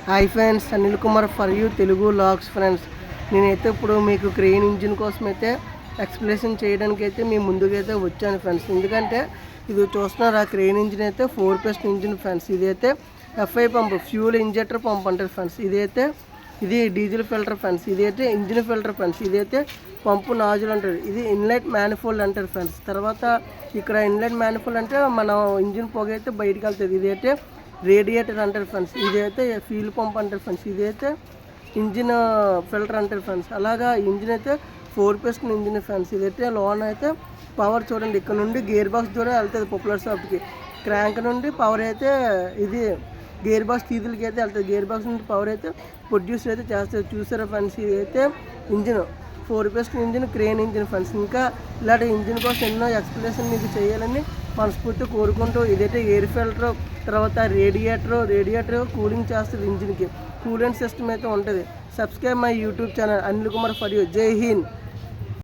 Hi friends, Anil Kumar for you Telugu logs. Friends, నేనైతే ఇప్పుడు మీకు క్రెయిన్ ఇంజిన్ కోసం అయితే ఎక్స్ప్లెనేషన్ చేయడానికి అయితే మీ ముందుకైతే వచ్చాను ఫ్రెండ్స్. ఎందుకంటే ఇది చూస్తున్నారు, ఆ క్రెయిన్ ఇంజిన్ అయితే 4 పిస్టన్ ఇంజిన్ ఫ్రెండ్స్. ఇదైతే FI pump, fuel injector pump అంటారు ఫ్రెండ్స్. ఇది డీజిల్ ఫిల్టర్ ఫ్రెండ్స్. ఇదైతే ఇంజిన్ ఫిల్టర్ ఫ్రెండ్స్. ఇదైతే పంపు నాజుల్ అంటారు. ఇది ఇన్లెట్ మ్యానిఫోల్డ్ అంటారు ఫ్రెండ్స్. తర్వాత ఇక్కడ ఇన్లెట్ మ్యానిఫోల్డ్ అంటే మనం ఇంజిన్ పొగ అయితే బయటకు వెళ్తుంది. ఇదైతే రేడియేటర్ అంటారు ఫ్రెండ్స్. ఇదైతే ఫ్యూల్ పంప్ అంటారు ఫ్రెండ్స్. ఇదైతే ఇంజిన్ ఫిల్టర్ అంటారు ఫ్రెండ్స్. అలాగా ఇంజిన్ అయితే 4 పిస్టన్ ఇంజిన్ ఫ్రెండ్స్. ఇదైతే లోన్ అయితే పవర్ చూడండి, ఇక్కడ నుండి గేర్ బాక్స్ ద్వారా వెళ్తుంది పాపులర్ షాప్కి. క్రాంక్ నుండి పవర్ అయితే ఇది గేర్ బాక్స్ తీదులకి అయితే వెళ్తుంది. గేర్ బాక్స్ నుండి పవర్ అయితే ప్రొడ్యూస్ అయితే చేస్తుంది. చూసారా ఫ్రెండ్స్, ఇదైతే engine 4 piston engine, crane engine friends. ఇంకా ఇలాంటి ఇంజిన్ కోసం ఎన్నో ఎక్స్ప్లెనేషన్ మీకు చేయాలని మనస్ఫూర్తి కోరుకుంటూ, ఇదైతే ఎయిర్ ఫిల్టర్, తర్వాత రేడియేటర్ కూలింగ్ చేస్తుంది. ఇంజిన్కి కూలెంట్ సిస్టమ్ అయితే ఉంటుంది. Subscribe my YouTube channel Anil Kumar for you. జై హింద్.